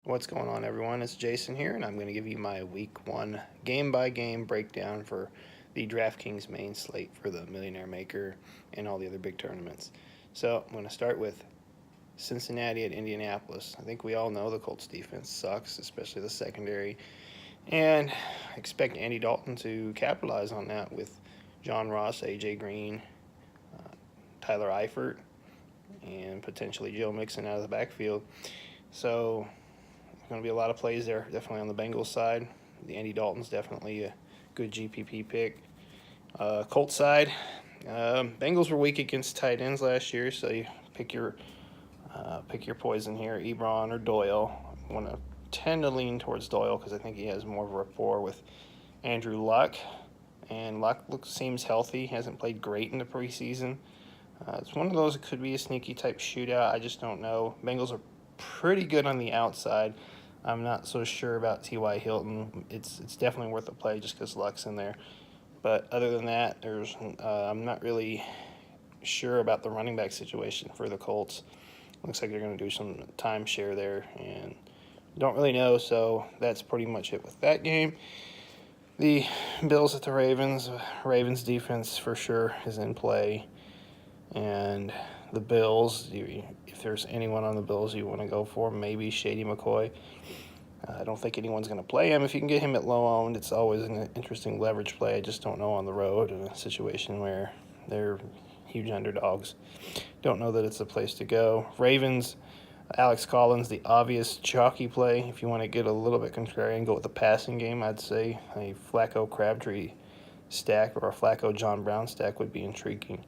What's going on, everyone? It's Jason here, and I'm going to give you my week one game by game breakdown for the DraftKings main slate for the Millionaire Maker and all the other big tournaments. So I'm going to start with Cincinnati at Indianapolis. I think we all know the Colts defense sucks, especially the secondary, and I expect Andy Dalton to capitalize on that with John Ross, A.J. Green, Tyler Eifert, and potentially Joe Mixon out of the backfield. So going to be a lot of plays there, definitely on the Bengals side. The Andy Dalton's definitely a good GPP pick. Colts side, Bengals were weak against tight ends last year, so you pick your poison here, Ebron or Doyle. I want to tend to lean towards Doyle because I think he has more of a rapport with Andrew Luck, and Luck seems healthy. He hasn't played great in the preseason. It's one of those that could be a sneaky type shootout. I just don't know. Bengals are pretty good on the outside. I'm not so sure about T.Y. Hilton. It's definitely worth a play just because Luck's in there. But other than that, I'm not really sure about the running back situation for the Colts. Looks like they're going to do some timeshare there, and don't really know. So that's pretty much it with that game. The Bills at the Ravens. Ravens defense for sure is in play, and the Bills, if there's anyone on the Bills you want to go for, maybe Shady McCoy. I don't think anyone's going to play him. If you can get him at low owned, it's always an interesting leverage play. I just don't know on the road in a situation where they're huge underdogs. Don't know that it's the place to go. Ravens, Alex Collins, the obvious chalky play. If you want to get a little bit contrarian, go with the passing game, I'd say a Flacco Crabtree stack or a Flacco John Brown stack would be intriguing.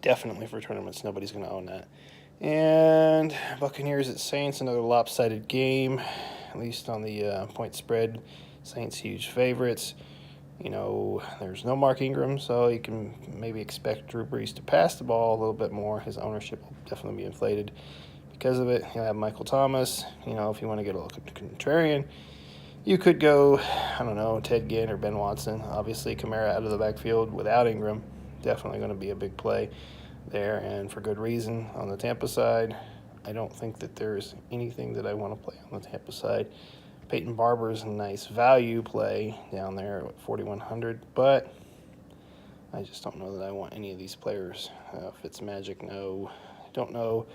Definitely for tournaments, nobody's going to own that. And Buccaneers at Saints, another lopsided game, at least on the point spread. Saints huge favorites. There's no Mark Ingram, so you can maybe expect Drew Brees to pass the ball a little bit more. His ownership will definitely be inflated because of it. You'll have Michael Thomas. If you want to get a little contrarian, you could go, Ted Ginn or Ben Watson. Obviously, Kamara out of the backfield without Ingram, definitely going to be a big play there, and for good reason. On the Tampa side, I don't think that there's anything that I want to play on the Tampa side. Peyton Barber's a nice value play down there at 4,100, but I just don't know that I want any of these players. Fitzmagic, no. Don't know.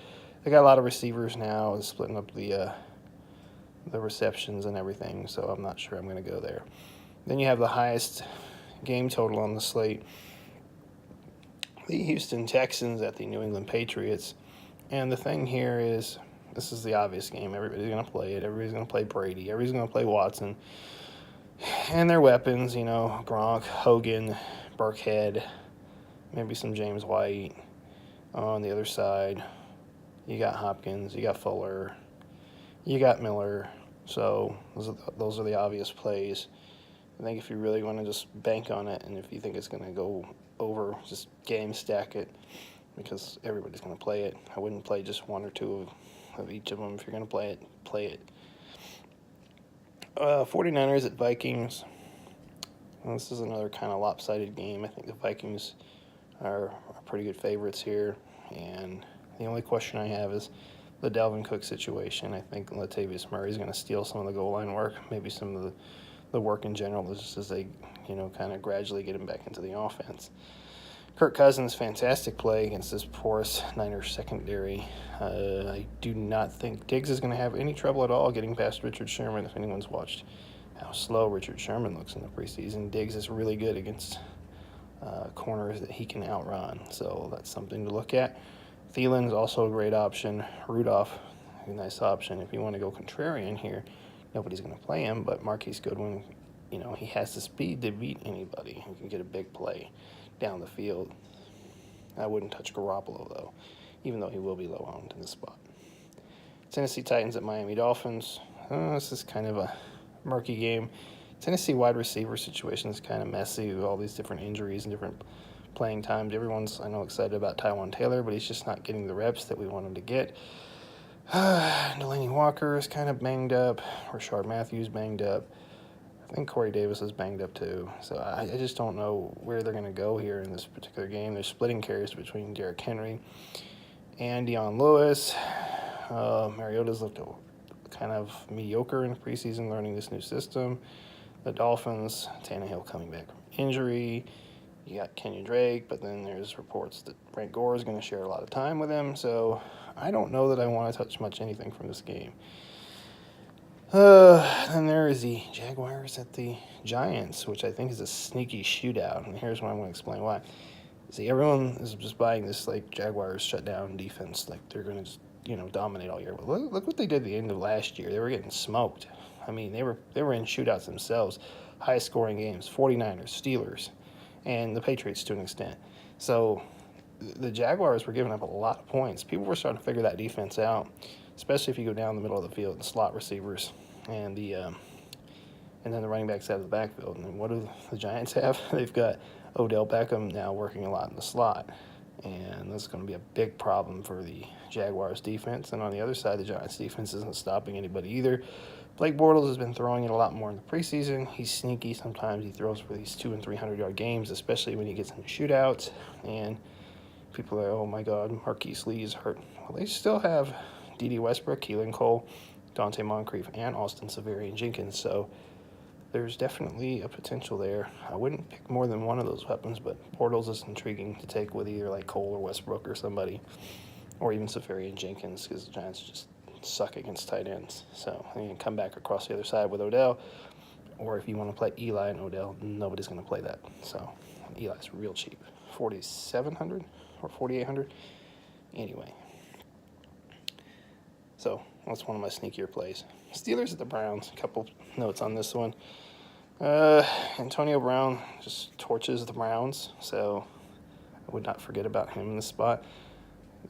They got a lot of receivers now, splitting up the receptions and everything, so I'm not sure I'm going to go there. Then you have the highest game total on the slate, the Houston Texans at the New England Patriots. And the thing here is, this is the obvious game. Everybody's going to play it. Everybody's going to play Brady. Everybody's going to play Watson. And their weapons, Gronk, Hogan, Burkhead, maybe some James White. On the other side, you got Hopkins, you got Fuller, you got Miller. So those are the obvious plays. I think if you really want to just bank on it, and if you think it's going to go over, just game stack it, because everybody's going to play it. I wouldn't play just one or two of each of them. If you're going to play it. 49ers at Vikings. Well, this is another kind of lopsided game. I think the Vikings are pretty good favorites here, and the only question I have is the Dalvin Cook situation. I think Latavius Murray is going to steal some of the goal line work, maybe some of the work in general, just as they, kind of gradually get him back into the offense. Kirk Cousins, fantastic play against this porous Niners secondary. I do not think Diggs is going to have any trouble at all getting past Richard Sherman. If anyone's watched how slow Richard Sherman looks in the preseason, Diggs is really good against corners that he can outrun. So that's something to look at. Thielen's also a great option. Rudolph, a nice option. If you want to go contrarian here, nobody's going to play him, but Marquise Goodwin, he has the speed to beat anybody. He can get a big play down the field. I wouldn't touch Garoppolo, though, even though he will be low-owned in this spot. Tennessee Titans at Miami Dolphins. This is kind of a murky game. Tennessee wide receiver situation is kind of messy with all these different injuries and different playing times. Everyone's, I know, excited about Tywan Taylor, but he's just not getting the reps that we want him to get. Delaney Walker is kind of banged up. Rashard Matthews banged up. I think Corey Davis is banged up too. So I just don't know where they're going to go here in this particular game. They're splitting carries between Derrick Henry and Deion Lewis. Mariota's looked kind of mediocre in the preseason, learning this new system. The Dolphins, Tannehill coming back from injury. You got Kenyon Drake, but then there's reports that Frank Gore is going to share a lot of time with him. So I don't know that I want to touch much anything from this game. Then there is the Jaguars at the Giants, which I think is a sneaky shootout. And here's why I'm going to explain why. See, everyone is just buying this, like, Jaguars shutdown defense. Like, they're going to just, dominate all year. But look what they did at the end of last year. They were getting smoked. I mean, they were in shootouts themselves. Highest scoring games, 49ers, Steelers, and the Patriots to an extent. So the Jaguars were giving up a lot of points. People were starting to figure that defense out, especially if you go down the middle of the field and slot receivers and then the running backs out of the backfield. And what do the Giants have? They've got Odell Beckham now working a lot in the slot, and that's going to be a big problem for the Jaguars defense. And on the other side, the Giants defense isn't stopping anybody either. Blake Bortles has been throwing it a lot more in the preseason. He's sneaky. Sometimes he throws for these 200- and 300-yard games, especially when he gets into shootouts. And people are like, oh, my God, Marquise Lee is hurt. Well, they still have D.D. Westbrook, Keelan Cole, Dante Moncrief, and Austin Seferian-Jenkins. So there's definitely a potential there. I wouldn't pick more than one of those weapons, but Bortles is intriguing to take with either like Cole or Westbrook or somebody, or even Seferian-Jenkins, because the Giants just suck against tight ends. So you can come back across the other side with Odell, or if you want to play Eli and Odell, nobody's going to play that. So Eli's real cheap, $4,700 or $4,800. Anyway, so that's one of my sneakier plays. Steelers at the Browns. A couple notes on this one. Antonio Brown just torches the Browns, so I would not forget about him in this spot.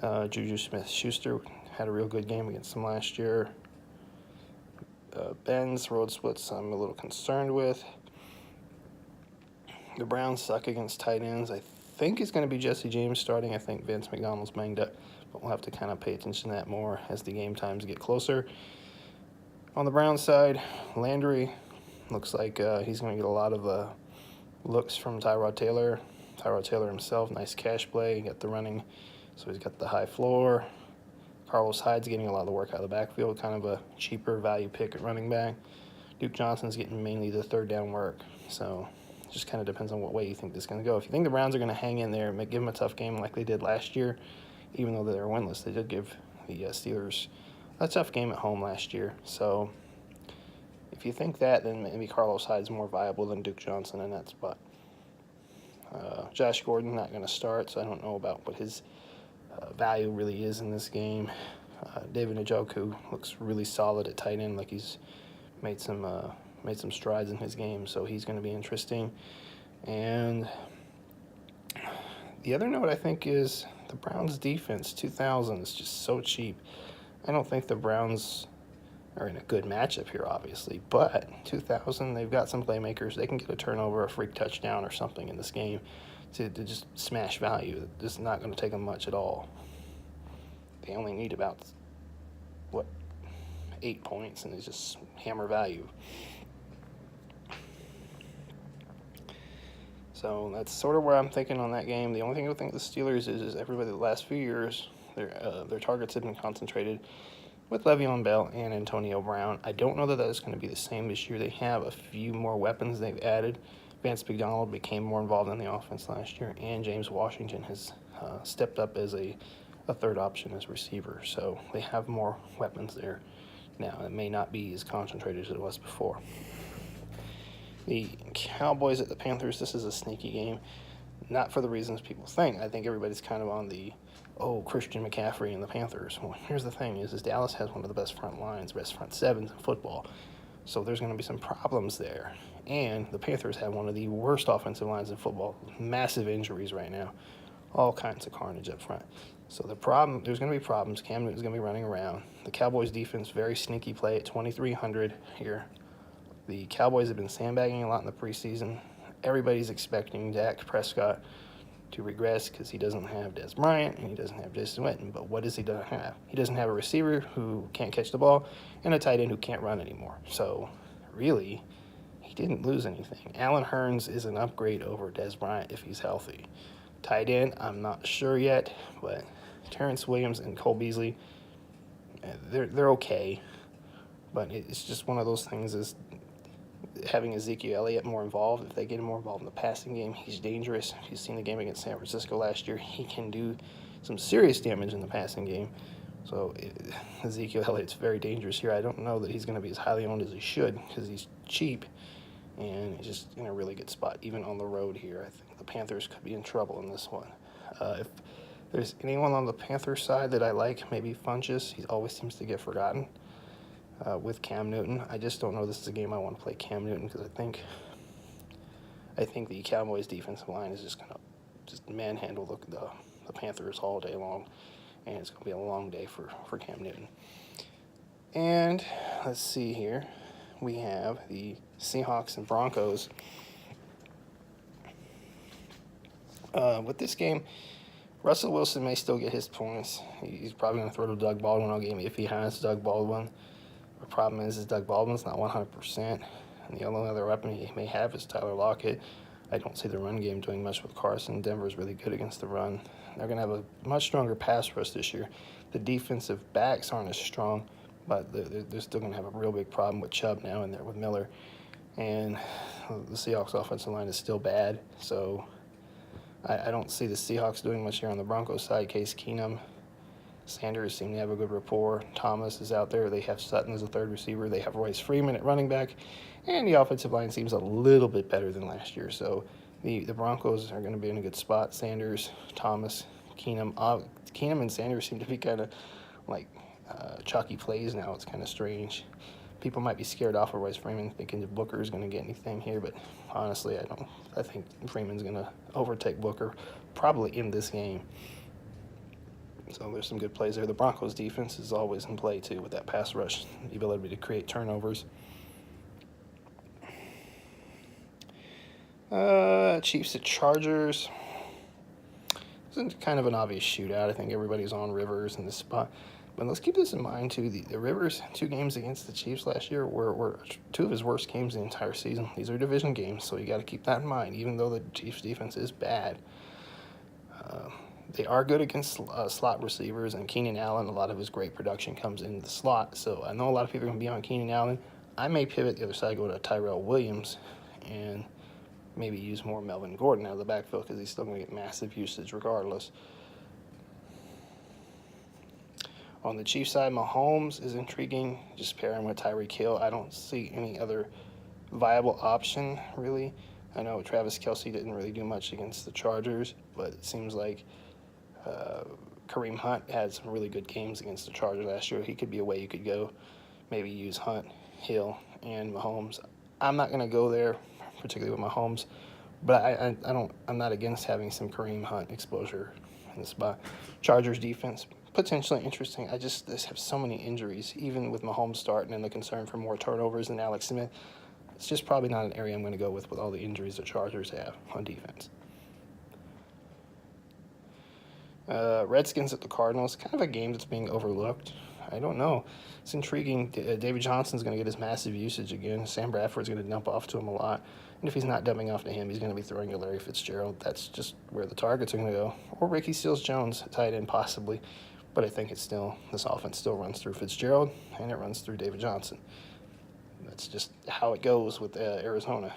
Juju Smith-Schuster had a real good game against them last year. Ben's road splits I'm a little concerned with. The Browns suck against tight ends. I think it's going to be Jesse James starting. I think Vince McDonald's banged up, but we'll have to kind of pay attention to that more as the game times get closer. On the Browns side, Landry looks like he's going to get a lot of looks from Tyrod Taylor. Tyrod Taylor himself, nice cash play. He got the running, so he's got the high floor. Carlos Hyde's getting a lot of the work out of the backfield, kind of a cheaper value pick at running back. Duke Johnson's getting mainly the third down work, so it just kind of depends on what way you think this is going to go. If you think the Browns are going to hang in there and give them a tough game like they did last year, even though they were winless, they did give the Steelers a tough game at home last year. So if you think that, then maybe Carlos Hyde's more viable than Duke Johnson in that spot. Josh Gordon not going to start, so I don't know about what his value really is in this game. David Njoku looks really solid at tight end, like he's made some strides in his game, so he's going to be interesting. And the other note I think is the Browns defense, 2,000 is just so cheap. I don't think the Browns are in a good matchup here, obviously, but 2,000, they've got some playmakers. They can get a turnover, a freak touchdown or something in this game to just smash value. It's not going to take them much at all. They only need about, 8 points, and it's just hammer value. So that's sort of where I'm thinking on that game. The only thing I think the Steelers is everybody the last few years, their targets have been concentrated with Le'Veon Bell and Antonio Brown. I don't know that is going to be the same this year. They have a few more weapons they've added. Vance McDonald became more involved in the offense last year, and James Washington has stepped up as a third option as receiver. So they have more weapons there now. It may not be as concentrated as it was before. The Cowboys at the Panthers, this is a sneaky game. Not for the reasons people think. I think everybody's kind of on the, Christian McCaffrey and the Panthers. Well, here's the thing is Dallas has one of the best front lines, best front sevens in football. So there's going to be some problems there. And the Panthers have one of the worst offensive lines in football. Massive injuries right now. All kinds of carnage up front. So there's going to be problems. Cam Newton's going to be running around. The Cowboys defense, very sneaky play at 2,300 here. The Cowboys have been sandbagging a lot in the preseason. Everybody's expecting Dak Prescott to regress because he doesn't have Dez Bryant and he doesn't have Jason Witten. But what does he have? He doesn't have a receiver who can't catch the ball and a tight end who can't run anymore. So really, he didn't lose anything. Allen Hurns is an upgrade over Dez Bryant if he's healthy. Tight end, I'm not sure yet, but Terrence Williams and Cole Beasley, they're okay, but it's just one of those things is having Ezekiel Elliott more involved. If they get him more involved in the passing game, he's dangerous. If you've seen the game against San Francisco last year, he can do some serious damage in the passing game. So Ezekiel Elliott's very dangerous here. I don't know that he's going to be as highly owned as he should because he's cheap, and he's just in a really good spot, even on the road here. I think the Panthers could be in trouble in this one. If there's anyone on the Panthers side that I like, maybe Funchess. He always seems to get forgotten with Cam Newton. I just don't know this is a game I want to play Cam Newton because I think the Cowboys defensive line is just going to just manhandle the Panthers all day long, and it's going to be a long day for Cam Newton. And let's see here. We have the Seahawks and Broncos. With this game, Russell Wilson may still get his points. He's probably going to throw to Doug Baldwin all game if he has Doug Baldwin. The problem is Doug Baldwin's not 100%, and the only other weapon he may have is Tyler Lockett. I don't see the run game doing much with Carson. Denver's really good against the run. They're going to have a much stronger pass rush this year. The defensive backs aren't as strong, but they're still going to have a real big problem with Chubb now in there with Miller. And the Seahawks offensive line is still bad, so I don't see the Seahawks doing much here on the Broncos side. Case Keenum, Sanders seem to have a good rapport. Thomas is out there. They have Sutton as a third receiver. They have Royce Freeman at running back. And the offensive line seems a little bit better than last year. So the Broncos are going to be in a good spot. Sanders, Thomas, Keenum. Keenum and Sanders seem to be kind of like chalky plays now. It's kind of strange. People might be scared off of Royce Freeman, thinking that Booker is going to get anything here. But honestly, I don't. I think Freeman's going to overtake Booker probably in this game. So there's some good plays there. The Broncos defense is always in play, too, with that pass rush, the ability to create turnovers. Chiefs at Chargers. It's kind of an obvious shootout. I think everybody's on Rivers in this spot. But let's keep this in mind, too. The Rivers' 2 games against the Chiefs last year were 2 of his worst games the entire season. These are division games, so you got to keep that in mind, even though the Chiefs' defense is bad. They are good against slot receivers, and Keenan Allen, a lot of his great production comes in the slot. So I know a lot of people are going to be on Keenan Allen. I may pivot the other side, go to Tyrell Williams, and maybe use more Melvin Gordon out of the backfield because he's still going to get massive usage regardless. On the Chiefs side, Mahomes is intriguing. Just pair him with Tyreek Hill. I don't see any other viable option, really. I know Travis Kelce didn't really do much against the Chargers, but it seems like Kareem Hunt had some really good games against the Chargers last year. He could be a way you could go. Maybe use Hunt, Hill, and Mahomes. I'm not going to go there, particularly with Mahomes, but I'm not against having some Kareem Hunt exposure in the spot. Chargers defense, potentially interesting. I just have so many injuries, even with Mahomes starting and the concern for more turnovers than Alex Smith. It's just probably not an area I'm going to go with all the injuries the Chargers have on defense. Redskins at the Cardinals, kind of a game that's being overlooked. I don't know. It's intriguing. David Johnson's going to get his massive usage again. Sam Bradford's going to dump off to him a lot. And if he's not dumping off to him, he's going to be throwing to Larry Fitzgerald. That's just where the targets are going to go. Or Ricky Seals-Jones, tight end possibly. But I think this offense still runs through Fitzgerald, and it runs through David Johnson. That's just how it goes with Arizona.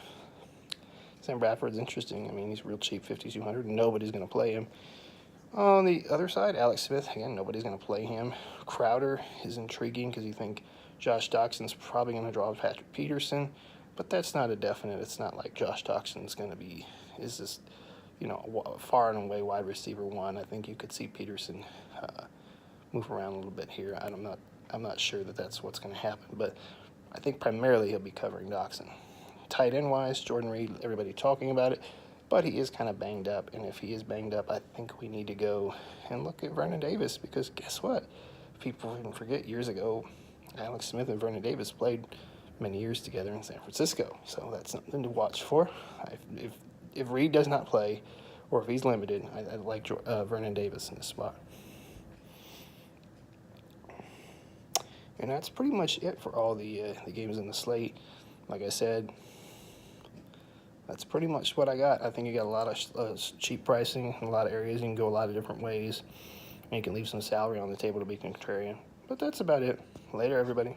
Sam Bradford's interesting. I mean, he's real cheap, $5,200, and nobody's going to play him. On the other side, Alex Smith, again, nobody's going to play him. Crowder is intriguing because you think Josh Doxson's probably going to draw Patrick Peterson, but that's not a definite. It's not like Josh Doxson's going to be, is this, far and away wide receiver 1. I think you could see Peterson move around a little bit here. I'm not sure that that's what's going to happen, but I think primarily he'll be covering Doxson. Tight end-wise, Jordan Reed, everybody talking about it, but he is kind of banged up, and if he is banged up, I think we need to go and look at Vernon Davis, because guess what? People can forget years ago, Alex Smith and Vernon Davis played many years together in San Francisco, so that's something to watch for. If Reed does not play, or if he's limited, I like Vernon Davis in this spot. And that's pretty much it for all the games in the slate. Like I said, that's pretty much what I got. I think you got a lot of cheap pricing in a lot of areas. You can go a lot of different ways. And you can leave some salary on the table to be contrarian. But that's about it. Later, everybody.